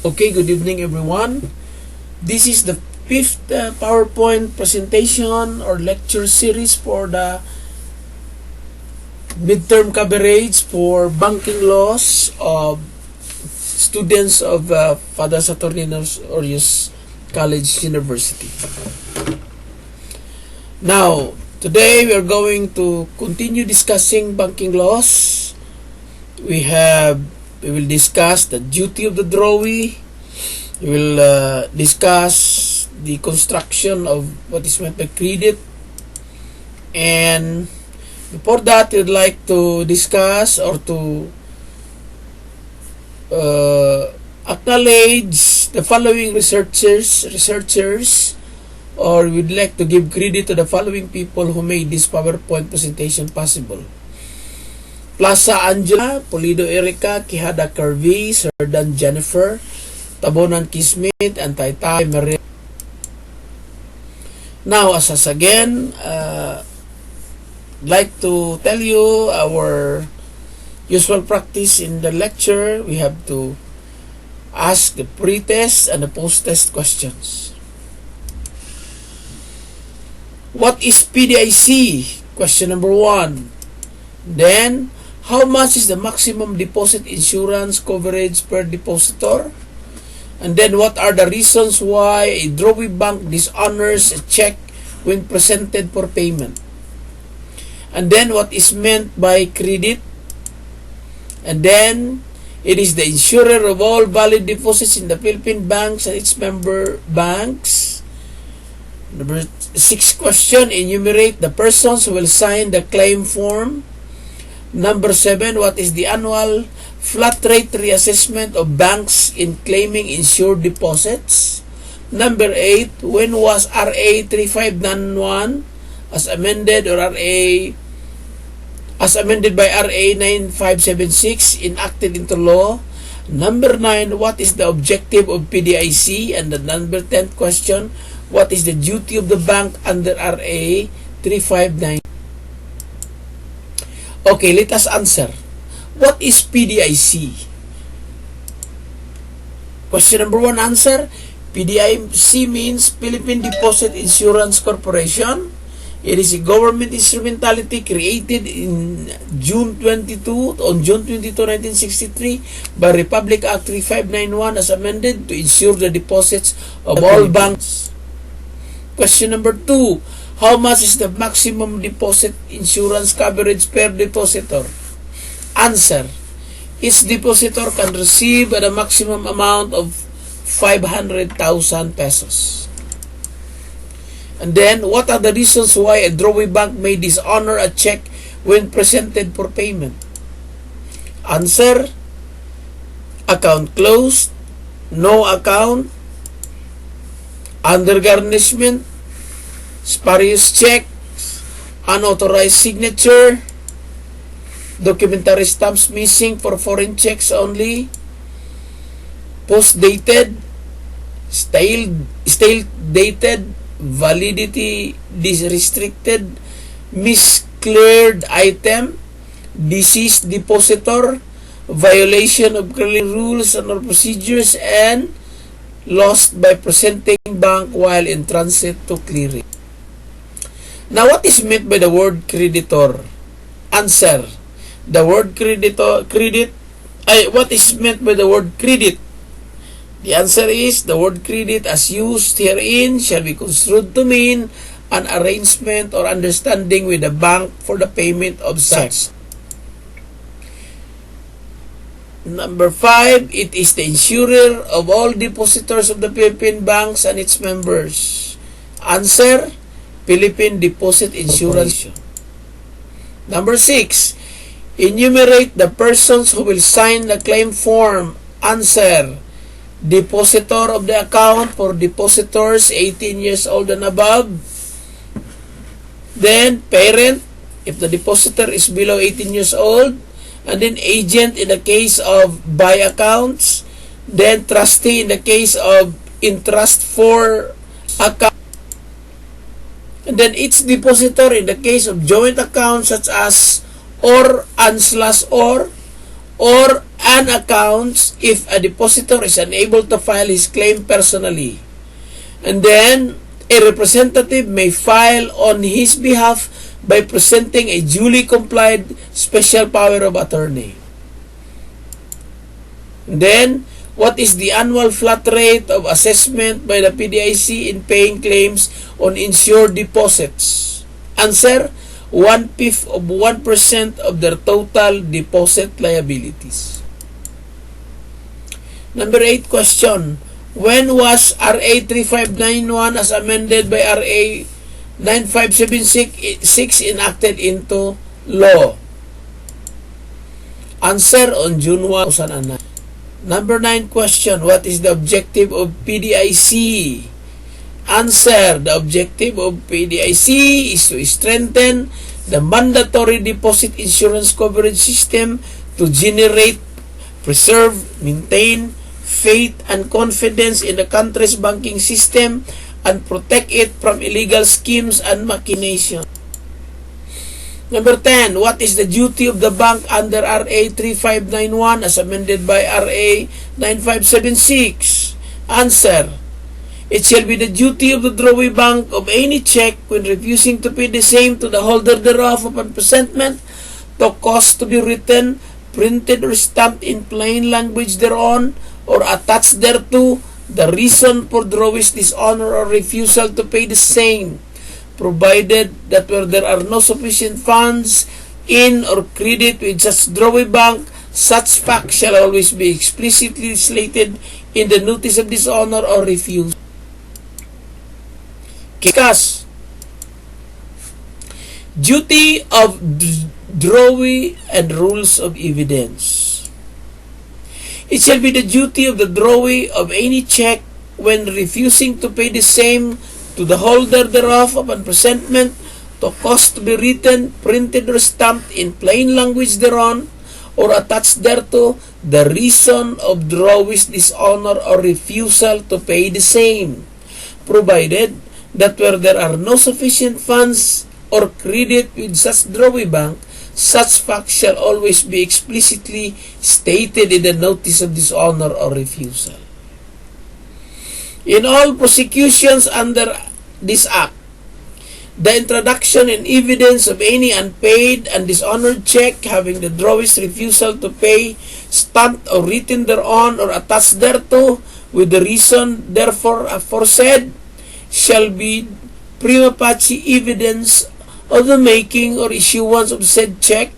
Okay, good evening everyone. This is the fifth PowerPoint presentation or lecture series for the midterm coverage for banking laws of students of Father Saturnino's Orius College University. Now, today we are going to continue discussing banking laws. We will discuss the duty of the drawee. We will discuss the construction of what is meant by credit. And before that, we'd like to discuss or to acknowledge the following researchers, or we'd like to give credit to the following people who made this PowerPoint presentation possible. Plaza Angela, Pulido Erica, Quijada Carvey, Serdan Jennifer, Tabonan Kismet, and Taytay Maria. Now, as again, I'd like to tell you our usual practice in the lecture. We have to ask the pre-test and the post-test questions. What is PDIC? Question number 1. Then, how much is the maximum deposit insurance coverage per depositor? And then, what are the reasons why a drawee bank dishonors a check when presented for payment? And then, what is meant by credit? And then, it is the insurer of all valid deposits in the Philippine banks and its member banks. Number 6 question, enumerate the persons who will sign the claim form. Number 7, what is the annual flat rate reassessment of banks in claiming insured deposits? Number 8, when was RA 3591 as amended or as amended by RA 9576 enacted into law? Number 9, what is the objective of PDIC? And the number 10th question, what is the duty of the bank under RA 359? Okay, let us answer. What is PDIC? Question number 1 answer. PDIC means Philippine Deposit Insurance Corporation. It is a government instrumentality created on June 22, 1963 by Republic Act 3591 as amended to insure the deposits of all banks. Question number 2. How much is the maximum deposit insurance coverage per depositor? Answer. Each depositor can receive a maximum amount of 500,000 pesos. And then, what are the reasons why a drawee bank may dishonor a check when presented for payment? Answer. Account closed, no account, under garnishment, spurious check, unauthorized signature, documentary stamps missing for foreign checks only, post-dated, stale dated, validity restricted, miscleared item, deceased depositor, violation of clearing rules and procedures, and lost by presenting bank while in transit to clearing. Now, what is meant by the word creditor? Answer. The word what is meant by the word credit? The answer is, the word credit as used herein shall be construed to mean an arrangement or understanding with the bank for the payment of such. Number 5, it is the insurer of all depositors of the Philippine banks and its members. Answer. Philippine Deposit Insurance. Number 6, enumerate the persons who will sign the claim form. Answer. Depositor of the account for depositors 18 years old and above. Then, parent, if the depositor is below 18 years old. And then, agent in the case of buy accounts. Then, trustee in the case of in-trust for account. And then, each depositor in the case of joint accounts such as or and/or an account if a depositor is unable to file his claim personally. And then, a representative may file on his behalf by presenting a duly complied special power of attorney. And then, what is the annual flat rate of assessment by the PDIC in paying claims on insured deposits? Answer, 1/5 of 1% of their total deposit liabilities. Number 8 question. When was RA 3591 as amended by RA 9576 enacted into law? Answer, on June 1, 2009. Number 9 question. What is the objective of PDIC? Answer, the objective of PDIC is to strengthen the mandatory deposit insurance coverage system to generate, preserve, maintain faith and confidence in the country's banking system and protect it from illegal schemes and machination. Number 10. What is the duty of the bank under RA 3591 as amended by RA 9576? Answer, it shall be the duty of the drawee bank of any check when refusing to pay the same to the holder thereof upon presentment to cause to be written, printed or stamped in plain language thereon, or attached thereto, the reason for drawee's dishonor or refusal to pay the same, provided that where there are no sufficient funds in or credit with such drawee bank, such fact shall always be explicitly stated in the notice of dishonor or refusal. Discuss duty of drawee and rules of evidence. It shall be the duty of the drawee of any check when refusing to pay the same to the holder thereof upon presentment to cause to be written, printed or stamped in plain language thereon, or attached thereto, the reason of drawee's dishonor or refusal to pay the same, provided that where there are no sufficient funds or credit with such drawee bank, such fact shall always be explicitly stated in the notice of dishonor or refusal. In all prosecutions under this Act, the introduction and evidence of any unpaid and dishonored check having the drawee's refusal to pay stamped or written thereon or attached thereto with the reason therefore aforesaid shall be prima facie evidence of the making or issuance of said check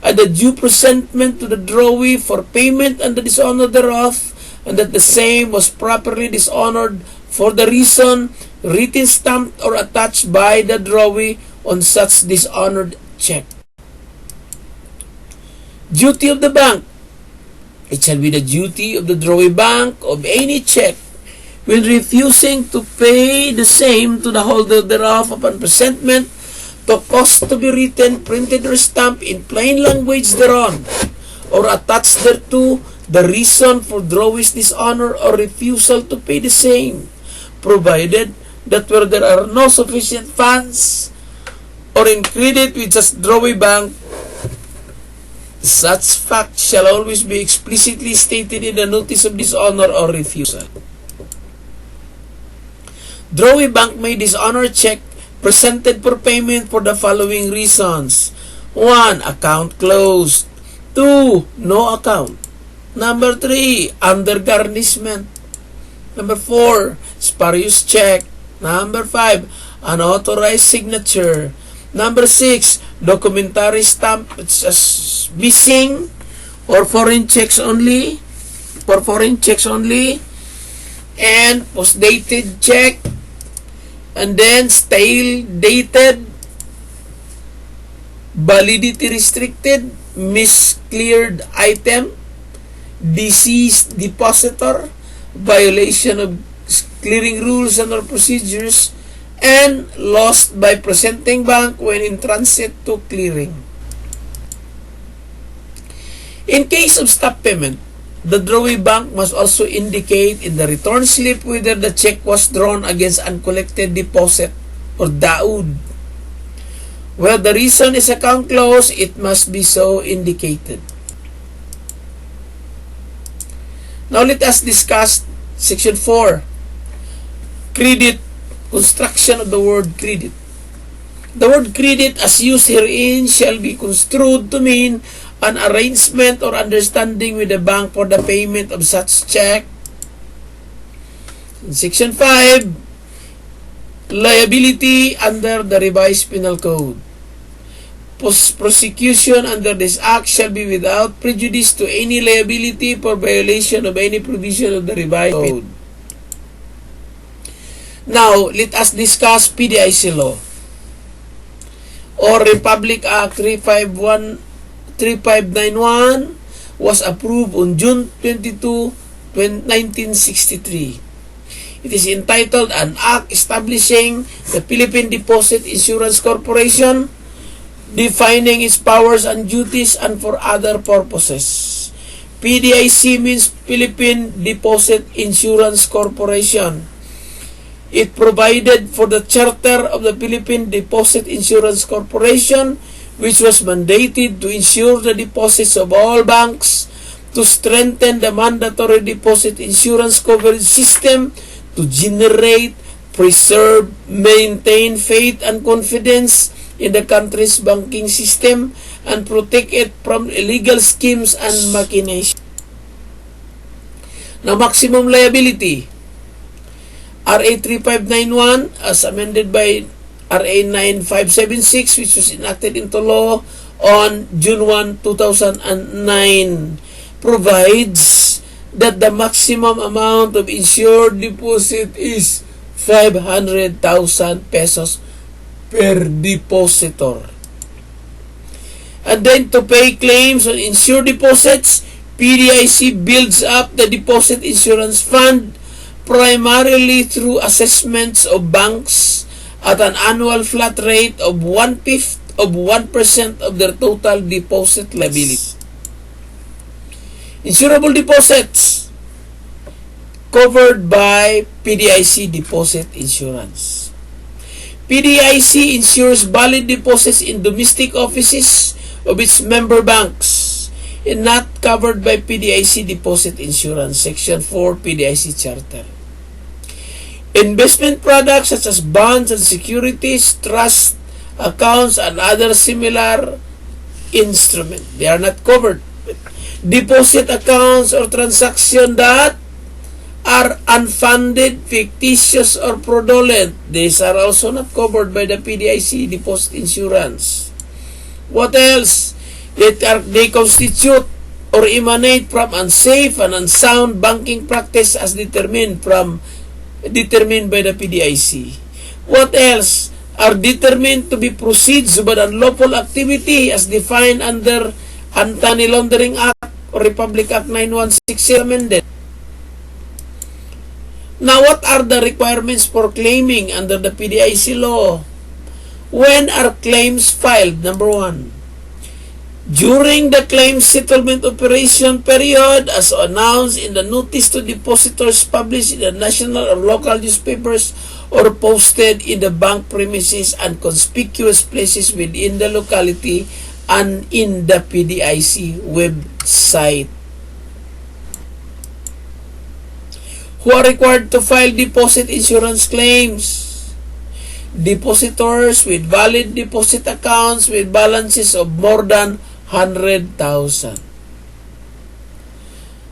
and the due presentment to the drawee for payment and the dishonor thereof, and that the same was properly dishonored for the reason written, stamped, or attached by the drawee on such dishonored check. Duty of the bank. It shall be the duty of the drawee bank of any check when refusing to pay the same to the holder thereof upon presentment to cause to be written, printed, or stamped in plain language thereon, or attached thereto, the reason for drawee's dishonor or refusal to pay the same, provided that where there are no sufficient funds or in credit with such drawee bank, such fact shall always be explicitly stated in the notice of dishonor or refusal. Drawee bank may dishonor check presented for payment for the following reasons. 1. Account closed. 2. No account. Number 3. Under garnishment. Number 4. Spurious check. Number 5. Unauthorized signature. Number 6. Documentary stamp as missing or foreign checks only. For foreign checks only. And post-dated check. And then stale dated, validity restricted, miscleared item, deceased depositor, violation of clearing rules and or procedures, and lost by presenting bank when in transit to clearing. In case of stop payment, the drawee bank must also indicate in the return slip whether the check was drawn against uncollected deposit or daud. Where the reason is account closed, it must be so indicated. Now let us discuss section 4. Credit. Construction of the word credit. The word credit as used herein shall be construed to mean an arrangement or understanding with the bank for the payment of such check. In section 5, liability under the revised penal code. Prosecution under this act shall be without prejudice to any liability for violation of any provision of the revised code. Now, let us discuss PDIC law or Republic Act 3591 was approved on June 22, 1963. It is entitled An Act Establishing the Philippine Deposit Insurance Corporation, defining its powers and duties and for other purposes. PDIC means Philippine Deposit Insurance Corporation. It provided for the charter of the Philippine Deposit Insurance Corporation, which was mandated to insure the deposits of all banks, to strengthen the mandatory deposit insurance coverage system, to generate, preserve, maintain faith and confidence in the country's banking system, and protect it from illegal schemes and machinations. Now, maximum liability. RA 3591 as amended by RA 9576, which was enacted into law on June 1, 2009, provides that the maximum amount of insured deposit is 500,000 pesos per depositor. And then to pay claims on insured deposits, PDIC builds up the deposit insurance fund primarily through assessments of banks at an annual flat rate of 1/5 of 1% of their total deposit liability. Insurable deposits covered by PDIC deposit insurance. PDIC insures valid deposits in domestic offices of its member banks and not covered by PDIC deposit insurance, section 4 PDIC charter. Investment products such as bonds and securities, trust accounts, and other similar instruments, they are not covered. Deposit accounts or transactions that are unfunded, fictitious, or fraudulent, these are also not covered by the PDIC deposit insurance. What else? They constitute or emanate from unsafe and unsound banking practice as determined by the PDIC. What else? Are determined to be proceeds of an unlawful activity as defined under Anti-Money Laundering Act or Republic Act 9166 amended. Now, what are the requirements for claiming under the PDIC law? When are claims filed? Number 1. During the claim settlement operation period as announced in the notice to depositors published in the national or local newspapers or posted in the bank premises and conspicuous places within the locality and in the PDIC website. Who are required to file deposit insurance claims? Depositors with valid deposit accounts with balances of more than 100,000.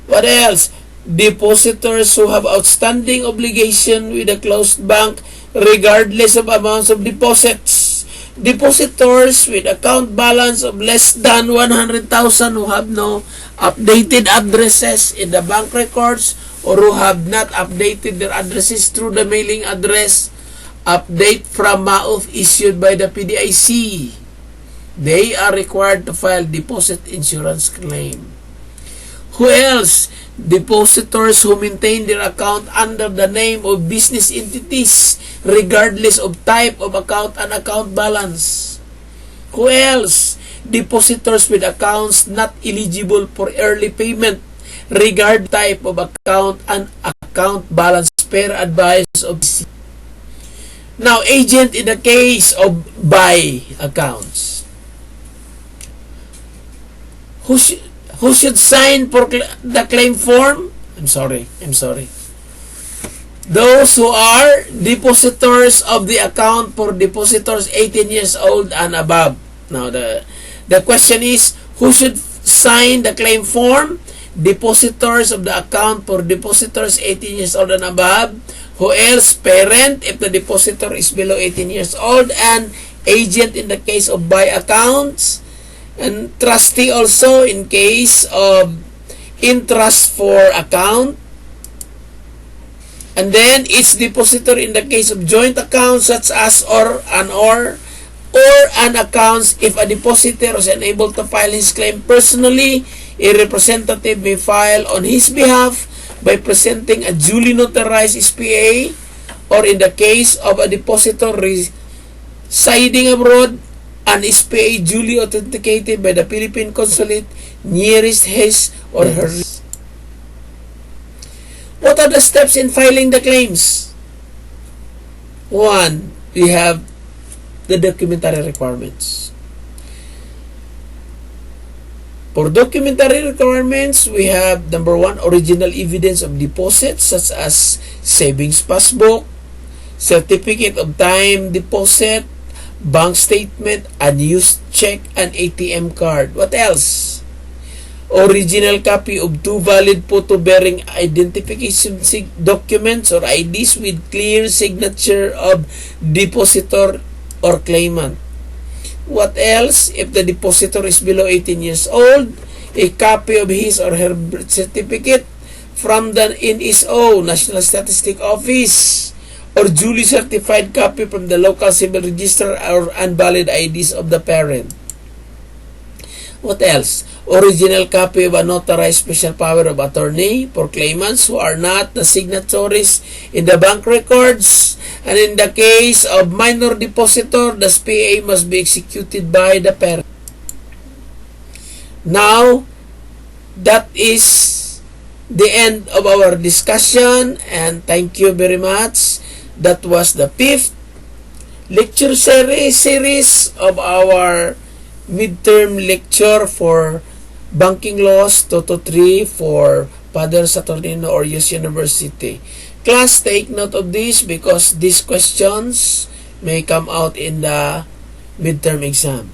What else? Depositors who have outstanding obligation with a closed bank regardless of amounts of deposits. Depositors with account balance of less than 100,000 who have no updated addresses in the bank records or who have not updated their addresses through the mailing address update from MAUF issued by the PDIC. They are required to file deposit insurance claim. Who else? Depositors who maintain their account under the name of business entities regardless of type of account and account balance. Who else? Depositors with accounts not eligible for early payment regard type of account and account balance per advice of BC. Now, agent in the case of buy accounts. Who should sign for the claim form? I'm sorry. Those who are depositors of the account for depositors 18 years old and above. Now, the question is, who should sign the claim form? Depositors of the account for depositors 18 years old and above. Who else? Parent if the depositor is below 18 years old, and agent in the case of buy accounts, and trustee also in case of interest for account. And then each depositor in the case of joint accounts such as or an accounts. If a depositor is unable to file his claim personally, a representative may file on his behalf by presenting a duly notarized SPA, or in the case of a depositor residing abroad, an SPA duly authenticated by the Philippine consulate nearest his or her. What are the steps in filing the claims? 1. We have the documentary requirements. For documentary requirements, we have number 1, original evidence of deposit such as savings passbook, certificate of time deposit, bank statement, unused check, and ATM card. What else? Original copy of 2 valid photo-bearing identification documents or IDs with clear signature of depositor or claimant. What else? If the depositor is below 18 years old, a copy of his or her birth certificate from the NSO, National Statistic Office, or duly certified copy from the local civil register, or unvalid IDs of the parent. What else? Original copy of a notarized special power of attorney for claimants who are not the signatories in the bank records. And in the case of minor depositor, the SPA must be executed by the parent. Now, that is the end of our discussion, and thank you very much. That was the 5th lecture series of our midterm lecture for Banking Laws 223 for Father Saturnino or US University. Class, take note of this because these questions may come out in the midterm exam.